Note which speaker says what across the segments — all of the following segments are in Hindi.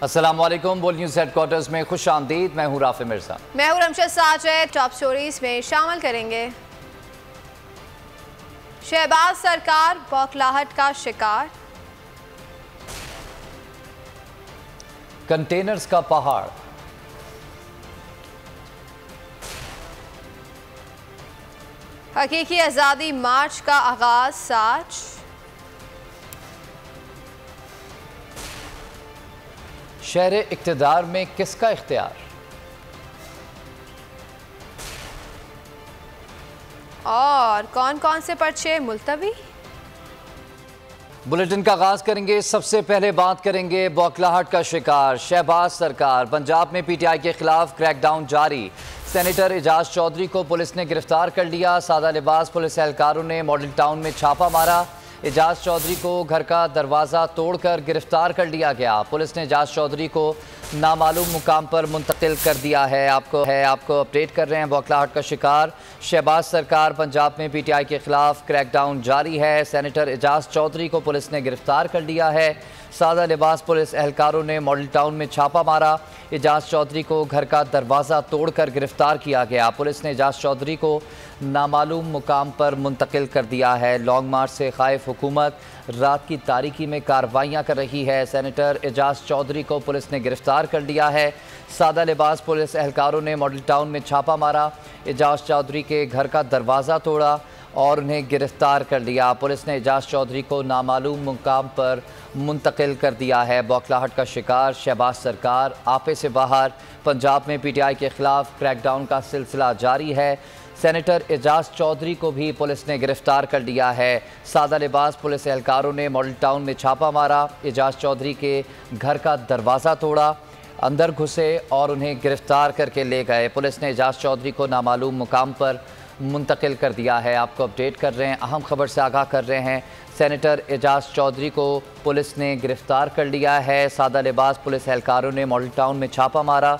Speaker 1: अस्सलामुअलैकुम। बोल न्यूज़ हेडक्वार्टर्स में खुश आमदीद। मैं हूँ राफे मिर्जा।
Speaker 2: मैं हूँ रमशद साजिद। टॉप स्टोरीज में शामिल करेंगे। शहबाज सरकार बौखलाहट का शिकार,
Speaker 1: कंटेनर्स का पहाड़,
Speaker 2: हकीकी आज़ादी मार्च का आगाज साच,
Speaker 1: शहर इक्तदार में किसका इख्तियार,
Speaker 2: और कौन कौन से पर्चे मुलतवी।
Speaker 1: बुलेटिन का आगाज करेंगे। सबसे पहले बात करेंगे बौखलाहट का शिकार शहबाज सरकार। पंजाब में पीटीआई के खिलाफ क्रैकडाउन जारी। सेनेटर एजाज चौधरी को पुलिस ने गिरफ्तार कर लिया। सादा लिबास पुलिस एहलकारों ने मॉडल टाउन में छापा मारा। एजाज चौधरी को घर का दरवाज़ा तोड़कर गिरफ्तार कर लिया गया। पुलिस ने एजाज चौधरी को नामालूम मुकाम पर मुंतकिल कर दिया है। आपको अपडेट कर रहे हैं। बौखलाहट का शिकार शहबाज सरकार। पंजाब में पीटीआई के खिलाफ क्रैकडाउन जारी है। सेनेटर एजाज चौधरी को पुलिस ने गिरफ्तार कर लिया है। सादा लिबास पुलिस एहलकारों ने मॉडल टाउन में छापा मारा। एजाज चौधरी को घर का दरवाज़ा तोड़कर गिरफ्तार किया गया। पुलिस ने एजाज चौधरी को नामालूम मुकाम पर मुंतकिल कर दिया है। लॉन्ग मार्च से खाइफ हुकूमत रात की तारीकी में कार्रवाइयाँ कर रही है। सेनेटर एजाज चौधरी को पुलिस ने गिरफ्तार कर लिया है। सादा लिबास पुलिस एहलकारों ने मॉडल टाउन में छापा मारा। एजाज चौधरी के घर का दरवाज़ा तोड़ा और उन्हें गिरफ्तार कर लिया। पुलिस ने एजाज चौधरी को नामालूम मुकाम पर मुंतकिल कर दिया है। बौखलाहट का शिकार शहबाज सरकार। आपे से बाहर पंजाब में पीटीआई के खिलाफ क्रैकडाउन का सिलसिला जारी है। सेनेटर एजाज चौधरी को भी पुलिस ने गिरफ्तार कर लिया है। सादा लिबास पुलिस एहलकारों ने मॉडल टाउन में छापा मारा। एजाज चौधरी के घर का दरवाज़ा तोड़ा, अंदर घुसे और उन्हें गिरफ्तार करके ले गए। पुलिस ने एजाज चौधरी को नामालूम मुकाम पर मुंतकिल कर दिया है। आपको अपडेट कर रहे हैं, अहम खबर से आगाह कर रहे हैं। सेनेटर एजाज चौधरी को पुलिस ने गिरफ्तार कर लिया है। सादा लिबास पुलिस एहलकारों ने मॉडल टाउन में छापा मारा।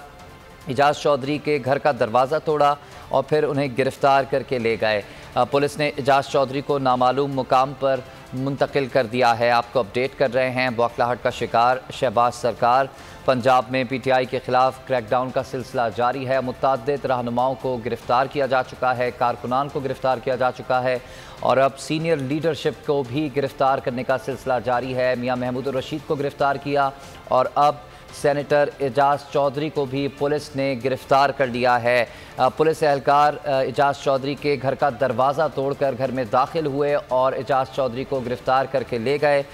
Speaker 1: एजाज चौधरी के घर का दरवाज़ा तोड़ा और फिर उन्हें गिरफ्तार करके ले गए। पुलिस ने एजाज चौधरी को नामालूम मुकाम पर मुंतकिल कर दिया है। आपको अपडेट कर रहे हैं। बौखलाहट का शिकार शहबाज सरकार। पंजाब में पीटीआई के खिलाफ क्रैकडाउन का सिलसिला जारी है। मुतअद्दिद रहनुमाओं को गिरफ्तार किया जा चुका है, कारकुनान को गिरफ्तार किया जा चुका है और अब सीनियर लीडरशिप को भी गिरफ्तार करने का सिलसिला जारी है। मियां महमूद रशीद को गिरफ्तार किया और अब सेनेटर एजाज चौधरी को भी पुलिस ने गिरफ्तार कर लिया है। पुलिस एहलकार एजाज चौधरी के घर का दरवाज़ा तोड़कर घर में दाखिल हुए और एजाज चौधरी को गिरफ्तार करके ले गए।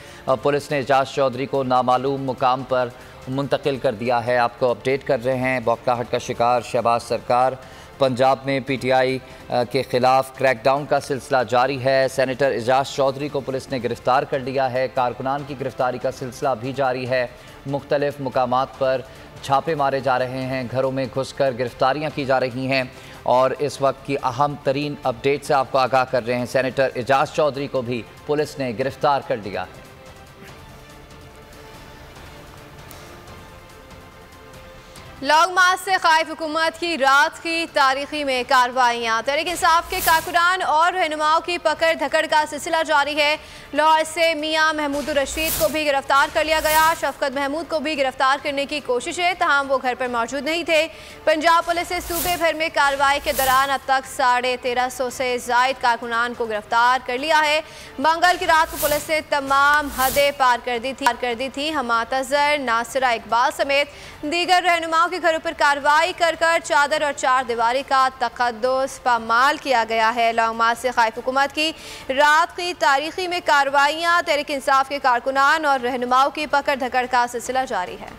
Speaker 1: पुलिस ने एजाज चौधरी को नामालूम मुकाम पर मुंतकिल कर दिया है। आपको अपडेट कर रहे हैं। बौखलाहट का शिकार शहबाज सरकार। पंजाब में पीटीआई के खिलाफ क्रैकडाउन का सिलसिला जारी है। सेनेटर एजाज चौधरी को पुलिस ने गिरफ्तार कर लिया है। कारकुनान की गिरफ्तारी का सिलसिला भी जारी है। मुख्तलिफ मुकामात पर छापे मारे जा रहे हैं, घरों में घुसकर गिरफ्तारियां की जा रही हैं और इस वक्त की अहम तरीन अपडेट से आपको आगाह कर रहे हैं। सेनेटर एजाज चौधरी को भी पुलिस ने गिरफ्तार कर लिया है।
Speaker 2: लॉन्ग मार्च से खाइफ हुकूमत की रात की तारीखी में कार्रवाइयाँ। तहरीक इंसाफ के कारकुनान और रहनुमाओं की पकड़ धकड़ का सिलसिला जारी है। लाहौर से मियां महमूद रशीद को भी गिरफ्तार कर लिया गया। शफकत महमूद को भी गिरफ्तार करने की कोशिश है, तहम वो घर पर मौजूद नहीं थे। पंजाब पुलिस ने सूबे भर में कार्रवाई के दौरान अब तक 1350 से जायद कारकुनान को गिरफ्तार कर लिया है। मंगल की रात को पुलिस ने तमाम हदें पार कर दी थी। हमात अजहर, नासिरा इकबाल समेत दीगर रहनुमाओं के घरों पर कार्रवाई कर चादर और चार दीवारी का तकद्दुस पामाल किया गया है। लॉन्ग मार्च से खाइफ हुकूमत की रात की तारीखी में कार्रवाइयाँ। तहरीक इंसाफ के कारकुनान और रहनुमाओं की पकड़ धकड़ का सिलसिला जारी है।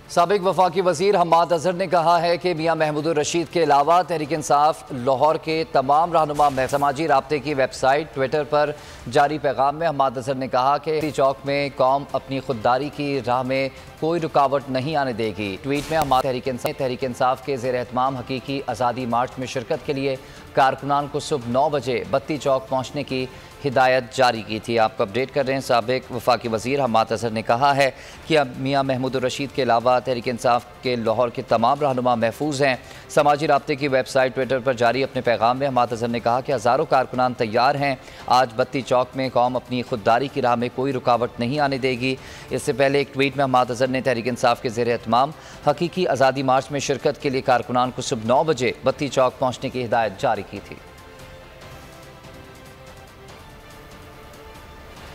Speaker 1: साबिक वफाकी वज़ीर हमाद अजहर ने कहा है कि मियां महमूद रशीद के अलावा तहरीक इंसाफ लाहौर के तमाम रहनुमा समाजी राब्ते की वेबसाइट ट्विटर पर जारी पैगाम में हमाद अजहर ने कहा कि चौक में कौम अपनी खुददारी की राह में कोई रुकावट नहीं आने देगी। ट्वीट में हमाद तहरीक इंसाफ के ज़ेर एहतमाम हकीकी आज़ादी मार्च में शिरकत के लिए कारकुनान को सुबह 9 बजे बत्ती चौक पहुँचने की हिदायत जारी की थी। आपको अपडेट कर रहे हैं। साबिक वफाकी वज़ीर हम्माद अज़हर ने कहा है कि अब मियाँ महमूद रशीद के अलावा तहरीक इंसाफ के लाहौर के तमाम रहनुमा महफूज हैं। समाजी राब्ते की वेबसाइट ट्विटर पर जारी अपने पैगाम में हम्माद अज़हर ने कहा कि हज़ारों कारकुनान तैयार हैं। आज बत्ती चौक में कौम अपनी खुददारी की राह में कोई रुकावट नहीं आने देगी। इससे पहले एक ट्वीट में हम्माद अज़हर ने तहरीक इंसाफ के ज़ेर एहतमाम हकीकी आज़ादी मार्च में शिरकत के लिए कारकुनान को सुबह 9 बजे बत्ती चौक पहुँचने की हिदायत जारी की थी।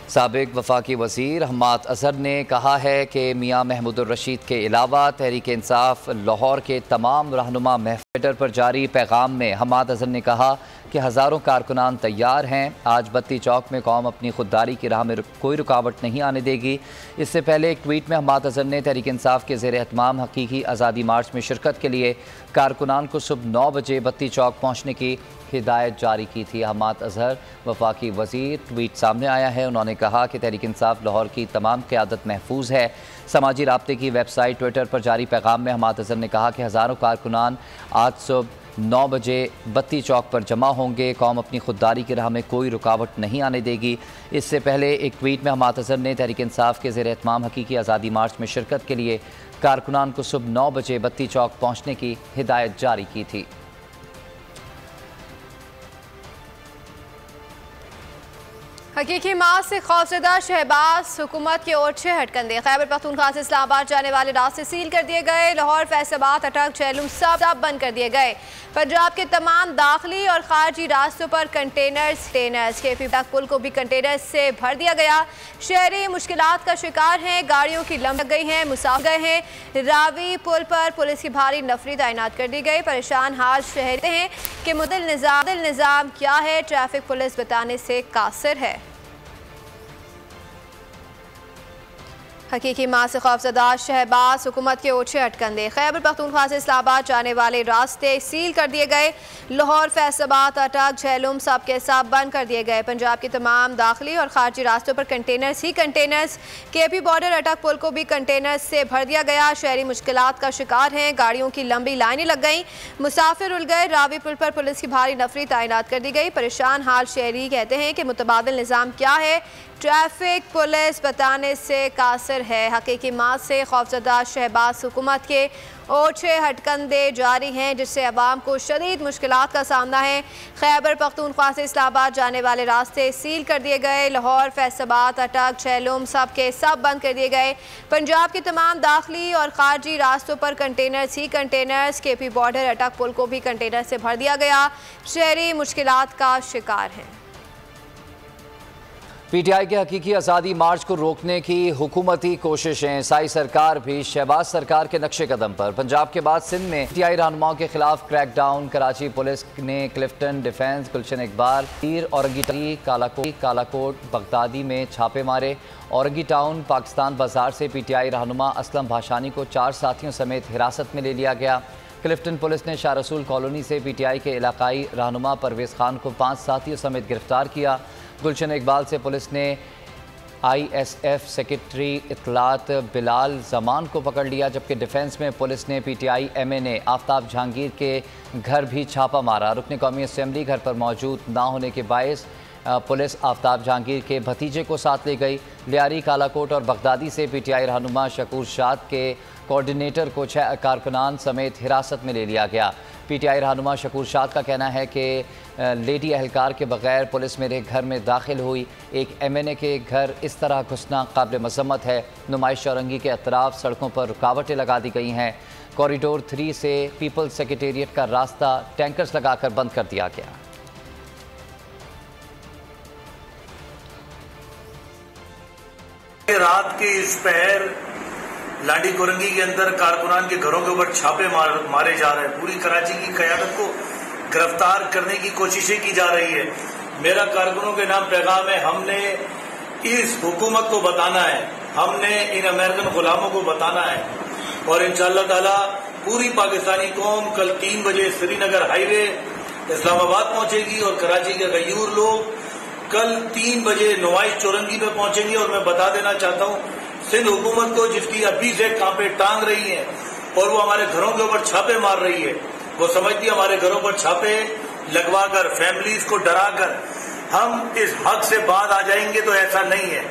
Speaker 1: साबिक वफाकी वज़ीर हम्माद अज़हर ने कहा है कि मियाँ महमूद रशीद के अलावा तहरीक इंसाफ लाहौर के तमाम रहनुमा ट्विटर पर जारी पैगाम में हम्माद अज़हर ने कहा कि हज़ारों कारकुनान तैयार हैं। आज बत्ती चौक में कौम अपनी खुददारी की राह में कोई रुकावट नहीं आने देगी। इससे पहले एक ट्वीट में हम्माद अज़हर ने तहरीक इंसाफ के ज़ेर एहतमाम हकीकी आज़ादी मार्च में शिरकत के लिए कारकुनान को सुबह 9 बजे बत्ती चौक पहुँचने की हिदायत जारी की थी। हम्माद अज़हर वफाकी वज़ीर ट्वीट सामने आया है। उन्होंने कहा कि तहरीक इंसाफ लाहौर की तमाम क़यादत महफूज है। समाजी राब्ते की वेबसाइट ट्विटर पर जारी पैगाम में हम्माद अज़हर ने कहा कि हज़ारों कारकुनान आज सुबह 9 बजे बत्ती चौक पर जमा होंगे। कौम अपनी खुददारी की राह में कोई रुकावट नहीं आने देगी। इससे पहले एक ट्वीट में हम्माद अज़हर ने तहरीक इंसाफ के ज़ेर एहतमाम हकीकी आज़ादी मार्च में शिरकत के लिए कारकुनान को सुबह 9 बजे बत्ती चौक पहुँचने की हिदायत जारी की थी।
Speaker 2: हकीकी माँ से खौफजदा शहबाज हुकूमत की ओर 6 हटकंदे। खैबर पख्तूनख्वा से इस्लामाबाद जाने वाले रास्ते सील कर दिए गए। लाहौर, फैसलाबाद, अटक, झेलम सब बंद कर दिए गए। पंजाब के तमाम दाखिली और खारजी रास्तों पर कंटेनर्स केपी पुल को भी कंटेनर्स से भर दिया गया। शहरी मुश्किलात का शिकार हैं। गाड़ियों की लंब लग गई हैं, मुसाफिर गए हैं। रावी पुल पर पुलिस की भारी नफरी तैनात कर दी गई। परेशान हाल शहरी हैं कि मुदल निज़ाम क्या है, ट्रैफिक पुलिस बताने से कासिर है। हकीकी माँ से खौफजदा शहबाज हुकूमत के ओछे हटकंदे। खैबर पख्तूनख्वा से इस्लामाबाद जाने वाले रास्ते सील कर दिए गए। लाहौर, फैसलाबाद, अटक, झेलम सब के सब बंद कर दिए गए। पंजाब के तमाम दाखिली और खारजी रास्तों पर कंटेनर्स ही कंटेनर्स। केपी बॉर्डर अटक पुल को भी कंटेनर्स से भर दिया गया। शहरी मुश्किलात का शिकार हैं। गाड़ियों की लंबी लाइनें लग गईं, मुसाफिर उल गए। रावी पुल पर पुलिस की भारी नफरी तैनात कर दी गई। परेशान हाल शहरी कहते हैं कि मुतबादिल निज़ाम क्या है, ट्रैफिक पुलिस बताने से कासिर है। हकीकी माँ से खौफजदा शहबाज हुकूमत के ओछे हटकंदे जारी हैं, जिससे अवाम को शदीद मुश्किलात का सामना है। खैबर पख्तूनख्वा से इस्लामाबाद जाने वाले रास्ते सील कर दिए गए। लाहौर, फैसलाबाद, अटक, झेलम सब के सब बंद कर दिए गए। पंजाब के तमाम दाखिली और खारजी रास्तों पर कंटेनर्स ही कंटेनर्स। केपी बॉर्डर अटक पुल को भी कंटेनर से भर दिया गया। शहरी मुश्किलात का शिकार हैं।
Speaker 1: पीटीआई के हकीकी आज़ादी मार्च को रोकने की हुकूमती कोशिशें। साई सरकार भी शहबाज सरकार के नक्शे कदम पर। पंजाब के बाद सिंध में पीटीआई रहनुमाओं के खिलाफ क्रैकडाउन। कराची पुलिस ने क्लिफ्टन डिफेंस, गुलशन इकबाल, पीर, औरंगी, कालाकोट, बगदादी में छापे मारे। औरंगी टाउन पाकिस्तान बाजार से पीटीआई रहनुमा असलम भाषानी को 4 साथियों समेत हिरासत में ले लिया गया। क्लिफ्टन पुलिस ने शाह रसूल कॉलोनी से पीटीआई के इलाकाई रहनुमा परवेज़ खान को 5 साथियों समेत गिरफ्तार किया। गुलशन इकबाल से पुलिस ने ISF सेक्रेटरी इतलात बिलाल जमान को पकड़ लिया, जबकि डिफेंस में पुलिस ने पीटीआई MNA आफ्ताब जहांगीर के घर भी छापा मारा। रुकन कौमी असम्बली घर पर मौजूद ना होने के बायस पुलिस आफ्ताब जहांगीर के भतीजे को साथ ले गई। लियारी, कालाकोट और बगदादी से पीटीआई रहनुमा शकूर शाद के कोऑर्डिनेटर को 6 कारकुनान समेत हिरासत में ले लिया गया। पीटीआई रहनुमा शकूर शाद का कहना है कि लेडी एहलकार के बगैर पुलिस मेरे घर में दाखिल हुई। एक MNA के घर इस तरह घुसना काबिल मजम्मत है। नुमाइश औरंगी के अतराफ सड़कों पर रुकावटें लगा दी गई हैं। कॉरिडोर 3 से पीपल्स सेक्रेटेरिएट का रास्ता टैंकर्स लगाकर बंद कर दिया गया।
Speaker 3: रात के इस पहर लाडी कोरंगी के अंदर कारकुनान के घरों के ऊपर छापे मारे जा रहे हैं। पूरी कराची की क़यादत को गिरफ्तार करने की कोशिशें की जा रही है। मेरा कारकुनों के नाम पैगाम है, हमने इस हुकूमत को बताना है, हमने इन अमेरिकन गुलामों को बताना है और इंशाअल्लाह ताला पूरी पाकिस्तानी कौम कल 3 बजे श्रीनगर हाईवे इस्लामाबाद पहुंचेगी और कराची के गयूर लोग कल 3 बजे नुमाइश चौरंगी में पहुंचेंगे। और मैं बता देना चाहता हूं सिंध हुकूमत को, जिसकी अभी से कांपे टांग रही है और वो हमारे घरों के ऊपर छापे मार रही है, वो समझती है हमारे घरों पर छापे लगवाकर फैमिलीज को डराकर हम इस हक से बाहर आ जाएंगे, तो ऐसा नहीं है।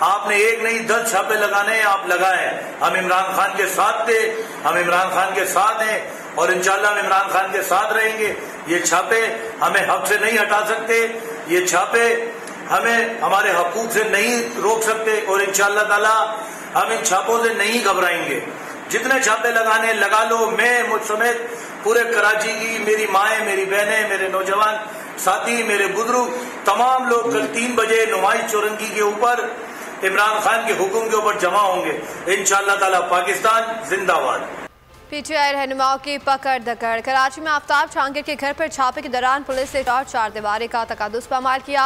Speaker 3: आपने एक नहीं 10 छापे लगाने हैं, आप लगाएं। हम इमरान खान के साथ थे, हम इमरान खान के साथ हैं और इंशाल्लाह हम इमरान खान के साथ रहेंगे। ये छापे हमें हक से नहीं हटा सकते, ये छापे हमें हमारे हकूक से नहीं रोक सकते और इंशाल्लाह ताला हम इन छापों से नहीं घबराएंगे। जितने छापे लगाने लगा लो, मैं मुझ समेत पूरे कराची की मेरी माएँ, मेरी बहनें, मेरे नौजवान साथी, मेरे बुजुर्ग, तमाम लोग कल 3 बजे नुमाइश चौरंगी के ऊपर इमरान खान के हुक्म के ऊपर जमा होंगे। इंशाअल्लाह ताला पाकिस्तान जिंदाबाद।
Speaker 2: पीटीआई रहनुमाओं की पकड़ धकड़। कराची में आफ्ताब जहांगीर के घर पर छापे के दौरान पुलिस ने 4 दीवारी का तकादुस पामाल किया।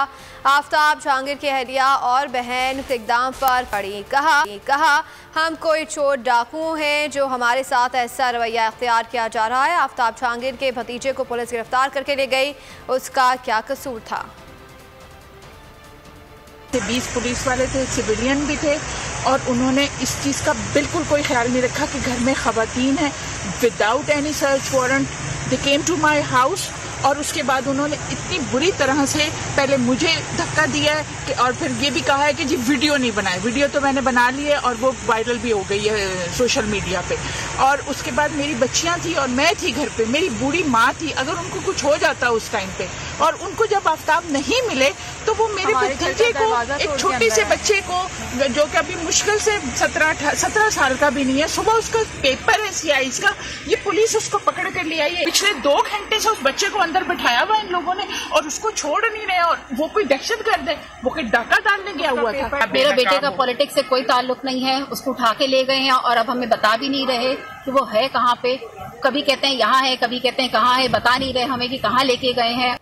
Speaker 2: आफ्ताब जहांगीर की अहलिया और बहन इक़दाम पर पड़ी। कहा हम कोई चोर डाकू हैं जो हमारे साथ ऐसा रवैया अख्तियार किया जा रहा है। आफ्ताब जहांगीर के भतीजे को पुलिस गिरफ्तार करके ले गई, उसका क्या कसूर था?
Speaker 4: 20 पुलिस वाले थे, सिविलियन भी थे और उन्होंने इस चीज़ का बिल्कुल कोई ख्याल नहीं रखा कि घर में ख़वातीन हैं। Without any search warrant they came to my house और उसके बाद उन्होंने इतनी बुरी तरह से पहले मुझे धक्का दिया है कि और फिर ये भी कहा है कि जी वीडियो नहीं बनाए। वीडियो तो मैंने बना ली है और वो वायरल भी हो गई है सोशल मीडिया पे। और उसके बाद मेरी बच्चियां थी और मैं थी घर पे, मेरी बूढ़ी माँ थी। अगर उनको कुछ हो जाता उस टाइम पे और उनको जब आफ्ताब नहीं मिले तो वो मेरे भतीजे को, एक छोटे से बच्चे को जो कि अभी मुश्किल से 17 साल का भी नहीं है, सुबह उसका पेपर है CIs का, ये पुलिस उसको पकड़ कर ले आई है। पिछले 2 घंटे से उस बच्चे को अंदर बैठाया हुआ इन लोगों ने और उसको छोड़ नहीं रहे। और वो कोई दहशतगर्द है, वो कोई डाका डालने गया हुआ था।
Speaker 5: मेरे बेटे का पॉलिटिक्स से कोई ताल्लुक नहीं है, उसको उठा के ले गए हैं और अब हमें बता भी नहीं रहे कि वो है कहाँ पे। कभी कहते हैं यहाँ है, कभी कहते हैं कहाँ है, बता नहीं रहे हमें कि कहाँ लेके गए हैं।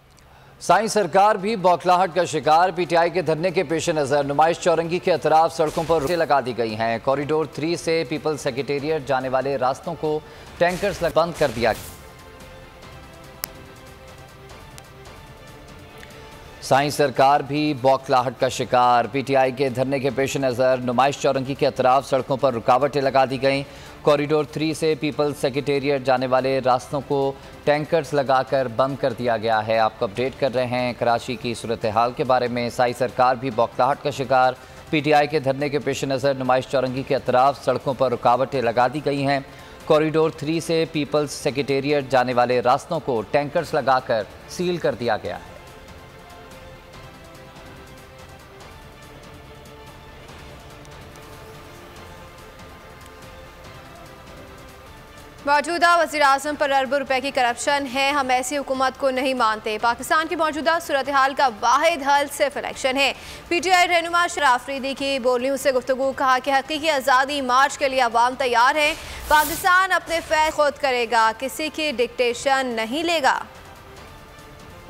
Speaker 1: साईं सरकार भी बौखलाहट का शिकार। पीटीआई के धरने के पेश नज़र नुमाइश चौरंगी के अतराफ सड़कों पर रोकें लगा दी गई हैं। कॉरिडोर 3 से पीपल्स सेक्रेटेरिएट जाने वाले रास्तों को टैंकर्स बंद कर दिया। साईं सरकार भी बौखलाहट का शिकार। पीटीआई के धरने के पेश नज़र नुमाइश चौरंगी के अतराफ सड़कों पर रुकावटें लगा दी गईं। कॉरिडोर 3 से पीपल्स सेक्रेटेरिएट जाने वाले रास्तों को टैंकर्स लगाकर बंद कर दिया गया है। आपको अपडेट कर रहे हैं कराची की सूरत हाल के बारे में। साईं सरकार भी बौखलाहट का शिकार। पीटीआई के धरने के पेश नज़र नुमाइश चौरंगी के अतराफ सड़कों पर रुकावटें लगा दी गई हैं। कॉरिडोर 3 से पीपल्स सेक्रेटेरिएट जाने वाले रास्तों को टैंकर्स लगाकर सील कर दिया गया है।
Speaker 2: मौजूदा वज़ीर-ए-आज़म पर अरबों रुपए की करप्शन है, हम ऐसी हुकूमत को नहीं मानते। पाकिस्तान की मौजूदा सूरत हाल का वाहिद हल सिर्फ इलेक्शन है। पीटीआई रहनुमा शराफ अफरीदी की बोलियों से गुफ्तगू। कहा कि हकीकी आज़ादी मार्च के लिए अवाम तैयार है। पाकिस्तान अपने फैसले खुद करेगा, किसी की डिक्टेशन नहीं लेगा।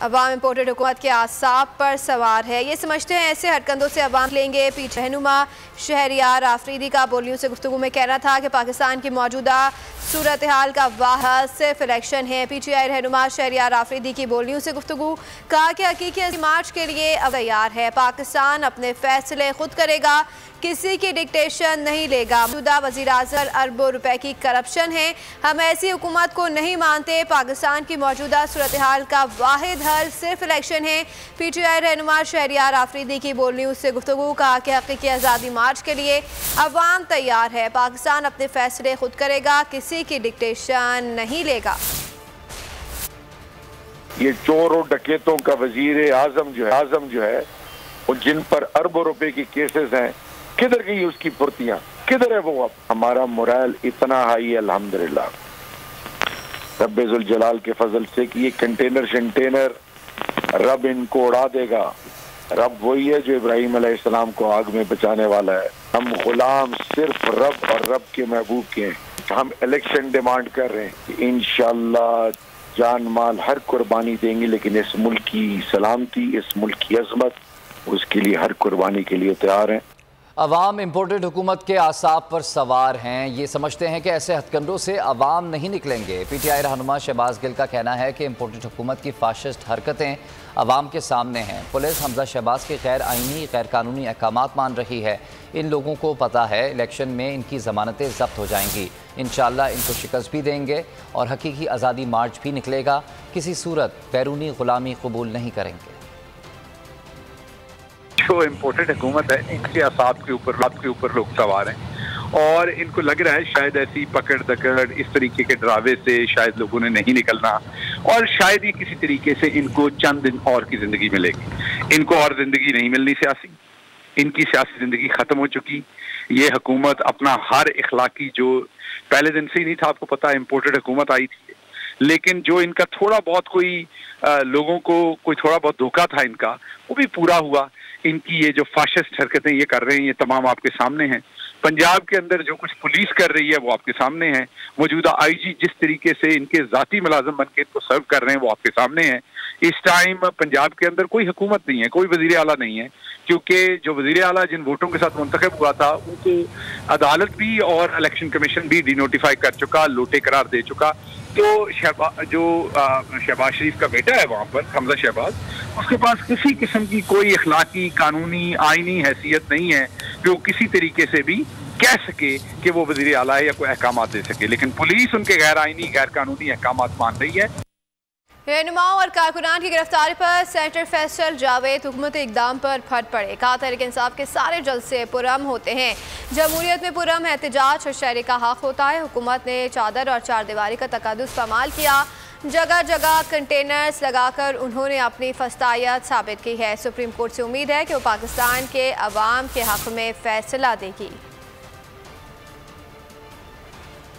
Speaker 2: अवाम इम्पोर्टेड हुकूमत के आसाब पर सवार है, ये समझते हैं ऐसे हरकंदों से अवाम लेंगे। पीछे रहनुमा शहरियार आफरीदी का बोलियों से गुफ्तगू में कहना था कि पाकिस्तान की मौजूदा सूरत हाल का वाहिद सिर्फ इलेक्शन है। पीटीआई रहनुमा शहरियार आफरीदी की बोलियों से गुफ्तगू। कहा कि हकीकी मार्च के लिए अब तैयार है। पाकिस्तान अपने फैसले खुद करेगा, किसी की डिक्टेशन नहीं लेगा। मौजूदा वज़ीर-ए-आज़म अरबों रुपए की करप्शन है, हम ऐसी हुकूमत को नहीं मानते। पाकिस्तान की मौजूदा सूरत हाल का वाहिद हल सिर्फ इलेक्शन है। पीटीआई रहनुमा शहरियार आफरीदी की बोलियों से गुफ्तगू। कहा कि हकीकी आज़ादी मार्च के लिए अवाम तैयार है। पाकिस्तान अपने फैसले खुद करेगा, किसी की डिक्टेशन नहीं लेगा।
Speaker 6: ये चोर और डकैतों का वज़ीर-ए-आज़म जो है वो जिन पर अरबों रुपए की केसेस हैं, किधर गई उसकी फुर्तियां, किधर है वो? अब हमारा मोरल इतना हाई है अल्हम्दुलिल्लाह रब्बे जुल जलाल के फजल से कि ये कंटेनर रब इनको उड़ा देगा। रब वही है जो इब्राहिम अलैहिस्सलाम को आग में बचाने वाला है। हम गुलाम सिर्फ रब और रब के महबूब के हैं। हम इलेक्शन डिमांड कर रहे हैं कि इंशाअल्लाह जान माल हर कुर्बानी देंगे, लेकिन इस मुल्क की सलामती, इस मुल्क की अजमत, उसके लिए हर कुर्बानी के लिए तैयार हैं।
Speaker 1: अवाम इम्पोर्टेड हुकूमत के आसाब पर सवार हैं, ये समझते हैं कि ऐसे हथकंडों से अवाम नहीं निकलेंगे। पीटीआई रहनुमा शहबाज गिल का कहना है कि इम्पोर्टेड हुकूमत की फाशिस्ट हरकतें अवाम के सामने हैं। पुलिस हमजा शहबाज के गैर आइनी गैर कानूनी अहकामात मान रही है। इन लोगों को पता है इलेक्शन में इनकी ज़मानतें ज़ब्त हो जाएंगी। इंशाअल्लाह इनको शिकस्त भी देंगे और हकीकी आज़ादी मार्च भी निकलेगा। किसी सूरत बैरूनी ग़ुलामी कबूल नहीं करेंगे।
Speaker 7: जो इम्पोर्टेड हुकूमत है इनके असाब के ऊपर लोग सवार हैं और इनको लग रहा है शायद ऐसी पकड़ दकड़ इस तरीके के डरावे से शायद लोगों ने नहीं निकलना और शायद ये किसी तरीके से इनको चंद दिन और की जिंदगी मिलेगी। इनको और जिंदगी नहीं मिलनी सियासी, इनकी सियासी जिंदगी खत्म हो चुकी। ये हुकूमत अपना हर इखलाकी जो पहले दिन से ही नहीं था, आपको पता है इम्पोर्टेड हुकूमत आई थी, लेकिन जो इनका थोड़ा बहुत कोई लोगों को कोई थोड़ा बहुत धोखा था इनका, वो भी पूरा हुआ। इनकी ये जो फाशिस्ट हरकतें ये कर रहे हैं ये तमाम आपके सामने हैं। पंजाब के अंदर जो कुछ पुलिस कर रही है वो आपके सामने है। मौजूदा आईजी जिस तरीके से इनके जाती मुलाजिम बनके इनको सर्व कर रहे हैं वो आपके सामने है। इस टाइम पंजाब के अंदर कोई हुकूमत नहीं है, कोई वजीर आला नहीं है, क्योंकि जो वजीर आला जिन वोटों के साथ मुंतखब हुआ था उनको अदालत भी और इलेक्शन कमीशन भी डिनोटिफाई कर चुका, लोटे करार दे चुका। तो शहबाज शरीफ का बेटा है वहाँ पर, हमजा शहबाज, उसके पास किसी किस्म की कोई अखलाकी, कानूनी, आईनी हैसियत नहीं है कि वो किसी तरीके से भी कह सके कि वो वजीर आला है या कोई अहकाम दे सके। लेकिन पुलिस उनके गैर आईनी, गैर कानूनी अहकाम मान रही है।
Speaker 2: रहनुमाओं और कारकुनान की गिरफ्तारी पर सेनेटर फैसल जावेद हुकूमती इकदाम पर फट पड़े। कहा तहरीक इंसाफ के सारे जलसे पुरअमन होते हैं, जमहूरियत में पुरअमन एहतजाज और शहरी का हक होता है। हुकूमत ने चादर और चारदीवारी का तकद्दुस इस्तेमाल किया, जगह जगह कंटेनर्स लगाकर उन्होंने अपनी फस्तायत साबित की है। सुप्रीम कोर्ट से उम्मीद है कि वो पाकिस्तान के अवाम के हक में फैसला देगी।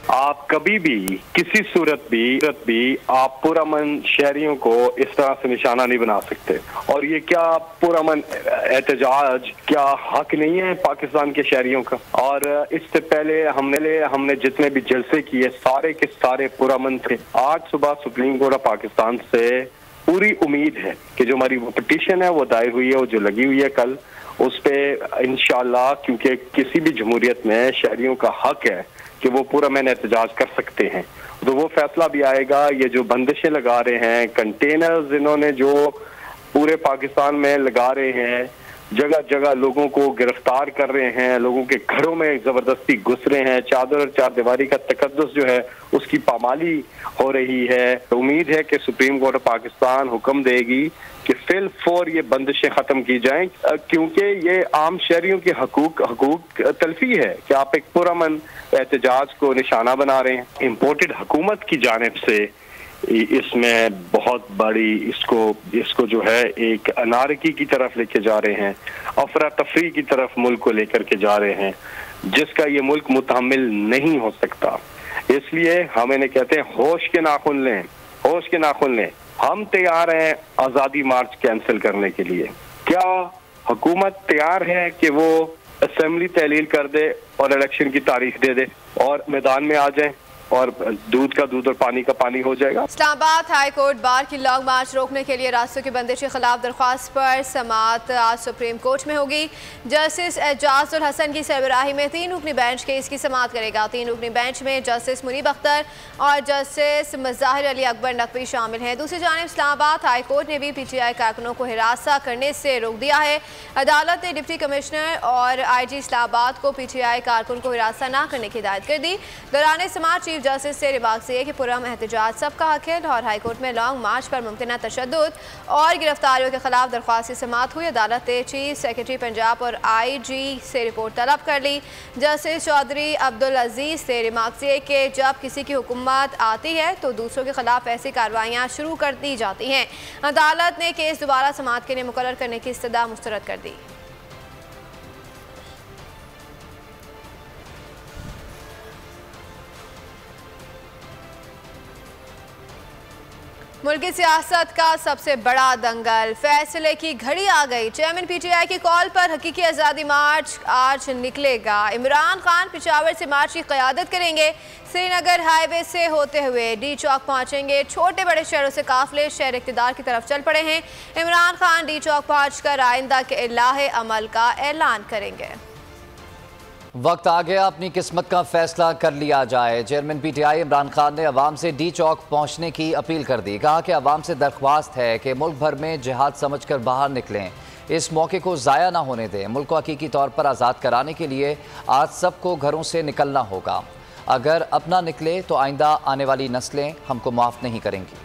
Speaker 8: आप कभी भी किसी सूरत भी आप पुरअमन शहरियों को इस तरह से निशाना नहीं बना सकते। और ये क्या पुरअमन एहतजाज क्या हक नहीं है पाकिस्तान के शहरियों का? और इससे पहले हमने जितने भी जलसे किए सारे के सारे पुरअमन थे। आज सुबह सुप्रीम कोर्ट ऑफ पाकिस्तान से पूरी उम्मीद है कि जो हमारी वो पिटीशन है वो दायर हुई है, वो जो लगी हुई है कल, उस पे इंशाल्लाह, क्योंकि किसी भी जमहूरियत में शहरियों का हक है कि वो पुरअमन एहतजाज कर सकते हैं, तो वो फैसला भी आएगा। ये जो बंदिशें लगा रहे हैं, कंटेनर्स इन्होंने जो पूरे पाकिस्तान में लगा रहे हैं, जगह जगह लोगों को गिरफ्तार कर रहे हैं, लोगों के घरों में जबरदस्ती घुस रहे हैं, चादर और चारदीवारी का तकद्दुस जो है उसकी पामाली हो रही है। तो उम्मीद है कि सुप्रीम कोर्ट ऑफ पाकिस्तान हुक्म देगी कि फिल फौर ये बंदिशें खत्म की जाएं, क्योंकि ये आम शहरियों के हकूक तलफी है कि आप एक पुरअमन एहतजाज को निशाना बना रहे हैं। इम्पोर्टेड हुकूमत की जानिब से इसमें बहुत बड़ी इसको जो है एक अनारकी की तरफ लेके जा रहे हैं, अफरा तफरी की तरफ मुल्क को लेकर के जा रहे हैं, जिसका ये मुल्क मुतहम्मिल नहीं हो सकता। इसलिए हम इन्हें कहते हैं होश के नाखून लें, होश के नाखून लें। हम तैयार हैं आज़ादी मार्च कैंसिल करने के लिए। क्या हुकूमत तैयार है कि वो असेंबली तहलील कर दे और इलेक्शन की तारीख दे दे और मैदान में आ जाए और दूध का दूध और पानी का पानी हो जाएगा?
Speaker 2: इस्लामाबाद हाई कोर्ट बार की लॉन्ग मार्च रोकने के लिए रास्तों की बंदिश के खिलाफ दरख्वास्त पर समाअत आज सुप्रीम कोर्ट में होगी। जस्टिस एजाज उल हसन की सरबराही में 3 रुकनी बेंच केस की समाअत करेगा। 3 रुकनी बेंच में जस्टिस मुनीब अख्तर और जस्टिस मज़ाहिर अली अकबर नकवी शामिल हैं। दूसरी जानिब इस्लामाबाद हाई कोर्ट ने भी PTI कारकुनों को हिरासत करने से रोक दिया है। अदालत ने डिप्टी कमिश्नर और IG इस्लामाबाद को PTI कारकुन को हिरासत न करने की हिदायत कर दी। दौरान समाअत चीफ जस्टिस से रिमार्क से कि पुरअमन एहतजाज सबका हक है। लाहौर हाई कोर्ट में लॉन्ग मार्च पर मुमकिन तशद्दुद और गिरफ्तारियों के खिलाफ दरख्वास्त की समाअत हुई। अदालत ने चीफ सेक्रेटरी पंजाब और IG से रिपोर्ट तलब कर ली। जस्टिस चौधरी अब्दुल अजीज से रिमार्क से कि जब किसी की हुकूमत आती है तो दूसरों के खिलाफ ऐसी कार्रवाइयाँ शुरू कर दी जाती हैं। अदालत ने केस दोबारा समाअत के लिए मुकर्रर करने की इस्तदा मुस्तरद कर दी। मुल्की सियासत का सबसे बड़ा दंगल, फैसले की घड़ी आ गई। चेयरमैन PTI की कॉल पर हकीकी आज़ादी मार्च आज निकलेगा। इमरान खान पेशावर से मार्च की क़यादत करेंगे। श्रीनगर हाईवे से होते हुए D चौक पहुंचेंगे। छोटे बड़े शहरों से काफिले शहर इक़्तिदार की तरफ चल पड़े हैं। इमरान खान D चौक पहुंचकर आइंदा के इलाहे अमल का ऐलान करेंगे।
Speaker 1: वक्त आ गया अपनी किस्मत का फैसला कर लिया जाए। चेयरमैन PTI इमरान खान ने अवाम से D चौक पहुँचने की अपील कर दी। कहा कि अवाम से दरख्वास्त है कि मुल्क भर में जिहाद समझकर बाहर निकलें, इस मौके को ज़ाया ना होने दें। मुल्क को हकीकी तौर पर आज़ाद कराने के लिए आज सबको घरों से निकलना होगा। अगर अपना निकले तो आइंदा आने वाली नस्लें हमको माफ़ नहीं करेंगी।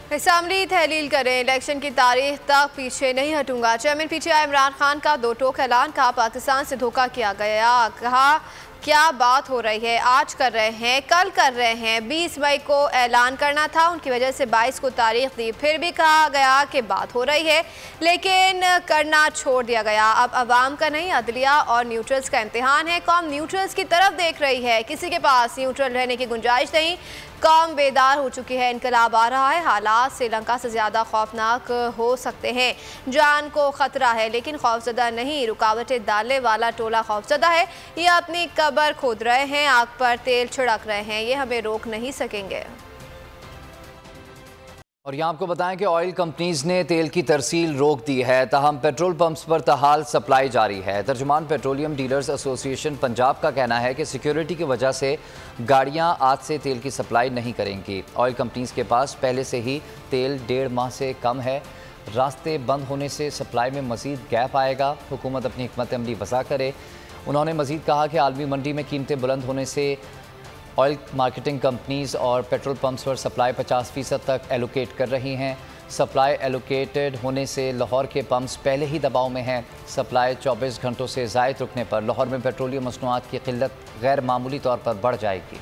Speaker 2: असम्बली तहलील करें, इलेक्शन की तारीख तक पीछे नहीं हटूंगा। चेयरमैन पीटीआई इमरान खान का दो टोक ऐलान। कहा पाकिस्तान से धोखा किया गया। कहा क्या बात हो रही है, आज कर रहे हैं, कल कर रहे हैं। 20 मई को ऐलान करना था, उनकी वजह से 22 को तारीख दी। फिर भी कहा गया कि बात हो रही है, लेकिन करना छोड़ दिया गया। अब अवाम का नहीं, अदलिया और न्यूट्रल्स का इम्तिहान है। कौम न्यूट्रल्स की तरफ देख रही है, किसी के पास न्यूट्रल रहने की गुंजाइश नहीं। कौम बेदार हो चुकी है, इनकलाब आ रहा है। हालात श्रीलंका से ज़्यादा खौफनाक हो सकते हैं। जान को ख़तरा है, लेकिन खौफजदा नहीं। रुकावटें डालने वाला टोला खौफजदा है। ये अपनी कब्र खोद रहे हैं, आग पर तेल छिड़क रहे हैं। ये हमें रोक नहीं सकेंगे।
Speaker 1: और यहाँ आपको बताएं कि ऑयल कंपनीज ने तेल की तरसील रोक दी है, ताहम पेट्रोल पंप्स पर तहाल सप्लाई जारी है। तर्जुमान पेट्रोलियम डीलर्स एसोसिएशन पंजाब का कहना है कि सिक्योरिटी की वजह से गाड़ियाँ आज से तेल की सप्लाई नहीं करेंगी। ऑयल कंपनीज के पास पहले से ही तेल 1.5 माह से कम है। रास्ते बंद होने से सप्लाई में मज़ीद गैप आएगा। हुकूमत अपनी हिकमत अमली वज़ा करे। उन्होंने मज़ीद कहा कि आलमी मंडी में कीमतें बुलंद होने से ऑयल मार्केटिंग कंपनीज और पेट्रोल पंप्स पर सप्लाई 50% तक एलोकेट कर रही हैं। सप्लाई एलोकेटेड होने से लाहौर के पंप्स पहले ही दबाव में हैं। सप्लाई 24 घंटों से ज़ायद रुकने पर लाहौर में पेट्रोलियम मसनूआत की किल्लत गैर मामूली तौर पर बढ़ जाएगी।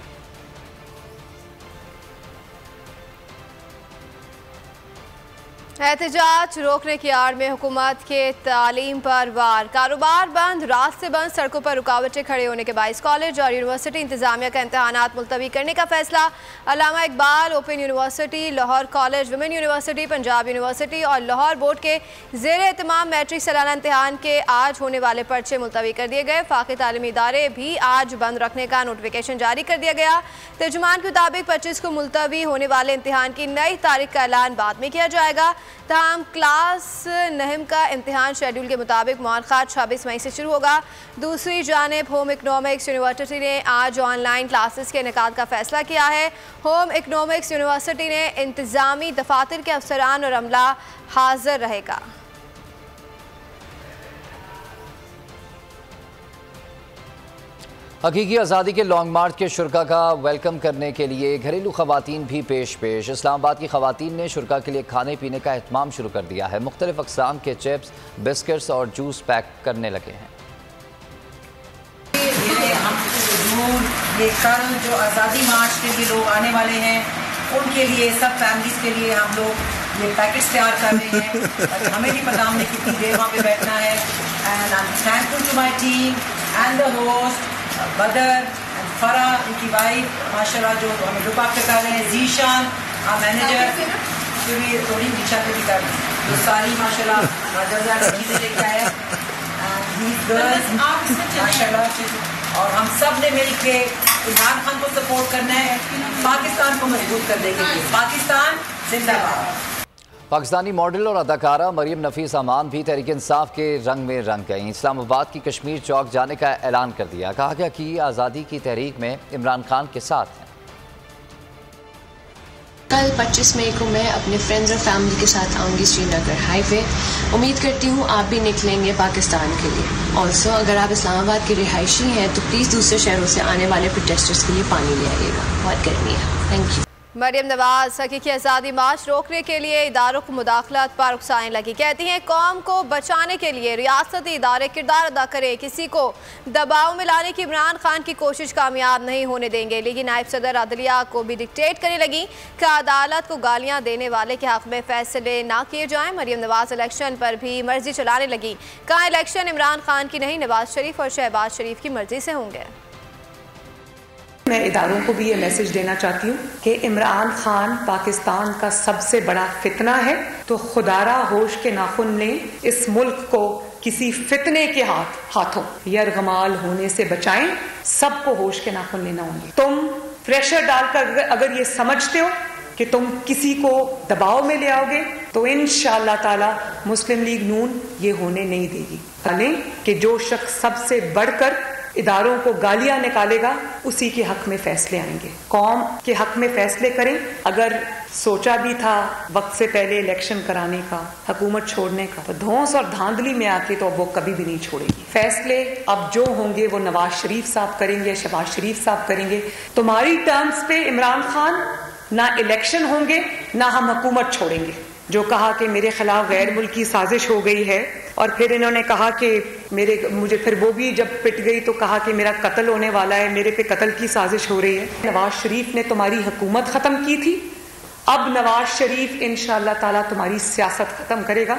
Speaker 2: एहतजाज रोकने की आड़ में हुकूमत के तालीम पर वार। कारोबार बंद, रास्ते बंद, सड़कों पर रुकावटें खड़े होने के बायस कॉलेज और यूनिवर्सिटी इंतजामिया का इम्तहानात मुलतवी करने का फैसला। Allama Iqbal open university, Lahore college, women university, Punjab university और लाहौर बोर्ड के ज़ेर एहतमाम मैट्रिक सालाना इम्तहान के आज होने वाले पर्चे मुलतवी कर दिए गए। फाक़ी तालीमी इदारे भी आज बंद रखने का नोटिफिकेशन जारी कर दिया गया। तर्जुमान के मुताबिक 25 को मुलतवी होने वाले इम्तहान की नई तारीख का ऐलान बाद में किया जाएगा। तमाम क्लास नहम का इम्तिहान शेड्यूल के मुताबिक मुआख़ात 26 मई से शुरू होगा। दूसरी जानिब होम इकनॉमिक्स यूनिवर्सिटी ने आज ऑनलाइन क्लासेस के इनेकाद का फैसला किया है। होम इकनॉमिक्स यूनिवर्सिटी ने इंतज़ामी दफातर के अफसरान और अमला हाजिर रहेगा।
Speaker 1: हकीकी आज़ादी के लॉन्ग मार्च के शुरा का वेलकम करने के लिए घरेलू ख़वातीन भी पेश। इस्लामाबाद की ख़वातीन ने शुरा के लिए खाने पीने का एहतमाम शुरू कर दिया है। मुख्तलिफ अक़साम के चिप्स, बिस्किट्स और जूस पैक करने लगे हैं।
Speaker 9: ये कल जो आज़ादी मार्च के लिए लोग आने वाले हैं, उनके लिए, सब फैमिलीज़ के लिए हम लोग ये पैकेट्स तैयार कर रहे हैं। हमें नहीं पता हमने कितनी देर वहाँ पे बैठना है। And I am thankful to my team and the host Badar and Farah, उनकी वाइफ माशाल्लाह जो हमें लुक आफ्टर कर रहे हैं। जीशान मैनेजर जो भी थोड़ी पीछा पे भी कर जो सारी माशाल्लाह चीज़ें लेके आए माशाल्लाह। और हम सब ने मिल के इमरान खान को सपोर्ट करना है, पाकिस्तान को मजबूत करने के लिए। पाकिस्तान जिंदाबाद।
Speaker 1: पाकिस्तानी मॉडल और अदाकारा मरियम नफीस अमान भी तहरीक इंसाफ के रंग में रंग गईं। इस्लामाबाद की कश्मीर चौक जाने का ऐलान कर दिया। कहा गया कि आज़ादी की तहरीक में इमरान खान के साथ हैं।
Speaker 10: कल 25 मई को मैं अपने फ्रेंड्स और फैमिली के साथ आऊँगी श्रीनगर हाईवे। उम्मीद करती हूँ आप भी निकलेंगे पाकिस्तान के लिए। ऑल्सो अगर आप इस्लामाबाद के रिहायशी हैं तो प्लीज़ दूसरे शहरों से आने वाले प्रोटेस्टर्स के लिए पानी ले आइएगा, बहुत गर्मी है। Thank you.
Speaker 2: मरियम नवाज हकीकी आज़ादी मार्च रोकने के लिए इदारों को मुदाखलत पर उकसाने लगी। कहती हैं कौम को बचाने के लिए रियासती इदारे किरदार अदा करें, किसी को दबाव में लाने की इमरान खान की कोशिश कामयाब नहीं होने देंगे। लेकिन नायब सदर अदलिया को भी डिक्टेट करने लगी कि अदालत को गालियाँ देने वाले के हक़ में फैसले ना किए जाएँ। मरियम नवाज इलेक्शन पर भी मर्जी चलाने लगी। कहा इलेक्शन इमरान खान की नहीं, नवाज शरीफ और शहबाज शरीफ की मर्जी से होंगे।
Speaker 11: मैं इदारों को भी ये मैसेज देना चाहती हूँ कि इमरान खान पाकिस्तान का सबसे बड़ा फितना है, तो खुदारा होश के नाखुन ने इस मुल्क को किसी फितने के हाथों यरगमाल होने से बचाएं। सबको होश के नाखुन लेना होंगे। तुम प्रेशर डालकर अगर ये समझते हो कि तुम किसी को दबाव में ले आओगे तो इंशाअल्लाह ताला मुस्लिम लीग नून ये होने नहीं देगी। यानी कि जो शख्स सबसे बढ़कर इदारों को गालियां निकालेगा उसी के हक में फैसले आएंगे। कौम के हक में फैसले करें। अगर सोचा भी था वक्त से पहले इलेक्शन कराने का, हुकूमत छोड़ने का, तो धौंस और धांधली में आके तो वो कभी भी नहीं छोड़ेगी। फैसले अब जो होंगे वो नवाज शरीफ साहब करेंगे, शहबाज शरीफ साहब करेंगे। तुम्हारी टर्म्स पे इमरान खान ना इलेक्शन होंगे ना हम हुकूमत छोड़ेंगे। जो कहा कि मेरे खिलाफ गैर मुल्की साजिश हो गई है, और फिर इन्होंने कहा कि मुझे फिर वो भी जब पिट गई तो कहा कि मेरा कत्ल होने वाला है, मेरे पे कत्ल की साजिश हो रही है। नवाज शरीफ ने तुम्हारी हुकूमत ख़त्म की थी, अब नवाज शरीफ इंशाअल्लाह ताला तुम्हारी सियासत ख़त्म करेगा।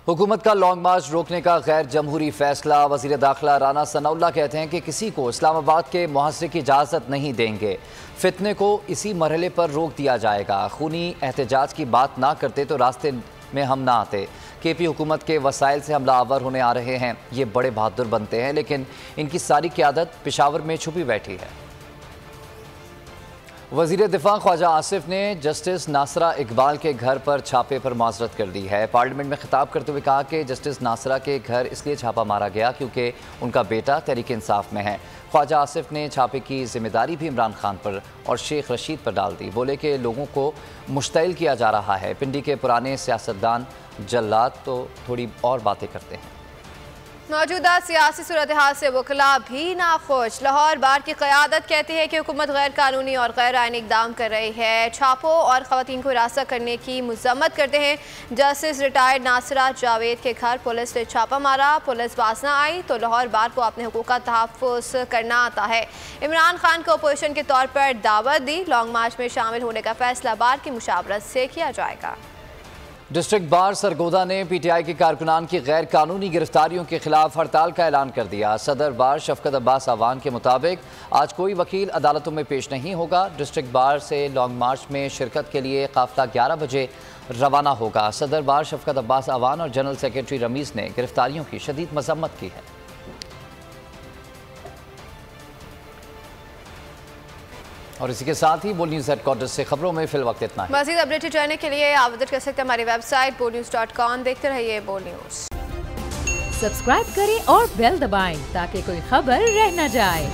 Speaker 1: हुकूमत का लॉन्ग मार्च रोकने का गैर जमहूरी फैसला। वज़ीर दाखिला राना सनाउल्लाह कहते हैं कि किसी को इस्लामाबाद के मुहासरे की इजाज़त नहीं देंगे। फितने को इसी मरहले पर रोक दिया जाएगा। खूनी एहतजाज की बात ना करते तो रास्ते में हम ना आते। KP हुकूमत के वसाइल से हमला आवर होने आ रहे हैं। ये बड़े बहादुर बनते हैं, लेकिन इनकी सारी क़यादत पेशावर में छुपी बैठी है। वज़ीर दिफा ख्वाजा आसिफ ने जस्टिस नासरा इकबाल के घर पर छापे पर माजरत कर दी है। पार्लियामेंट में खिताब करते हुए कहा कि जस्टिस नासरा के घर इसलिए छापा मारा गया क्योंकि उनका बेटा तहरीक इंसाफ में है। ख्वाजा आसिफ ने छापे की जिम्मेदारी भी इमरान खान पर और शेख रशीद पर डाल दी। बोले कि लोगों को मुश्तइल किया जा रहा है। पिंडी के पुराने सियासतदान जल्लाद तो थोड़ी और बातें करते हैं।
Speaker 2: मौजूदा सियासी सूरत हाल से वकला भी नाखुश। लाहौर बार की क़यादत कहती है कि हुकूमत गैर कानूनी और गैर आईनी इक़दाम कर रही है। छापों और ख़वातीन को हिरासत करने की मज़म्मत करते हैं। जस्टिस रिटायर्ड नासरा जावेद के घर पुलिस ने छापा मारा। पुलिस पास ना आई तो लाहौर बार को अपने हुकूक का तहफ़्फ़ुज़ करना आता है। इमरान खान को अपोजिशन के तौर पर दावत दी। लॉन्ग मार्च में शामिल होने का फैसला बार की मुशावरत से किया जाएगा।
Speaker 1: डिस्ट्रिक्ट बार सरगोदा ने PTI के कारकुनान की गैर कानूनी गिरफ्तारियों के खिलाफ हड़ताल का ऐलान कर दिया। सदर बार शफकत अब्बास आवान के मुताबिक आज कोई वकील अदालतों में पेश नहीं होगा। डिस्ट्रिक्ट बार से लॉन्ग मार्च में शिरकत के लिए काफिला 11 बजे रवाना होगा। सदर बार शफकत अब्बास आवान और जनरल सेक्रेटरी रमीज़ ने गिरफ्तारियों की शदीद मजम्मत की है। और इसी के साथ ही बोल न्यूज़ हेडक्वार्टर से खबरों में फिल वक्त इतना है।
Speaker 2: मज़ीद अपडेटेड रहने के लिए आप विजिट कर सकते हैं हमारी वेबसाइट boldnews.com। देखते रहिए बोल्ड न्यूज़।
Speaker 12: सब्सक्राइब करें और बेल दबाएं ताकि कोई खबर रह न जाए।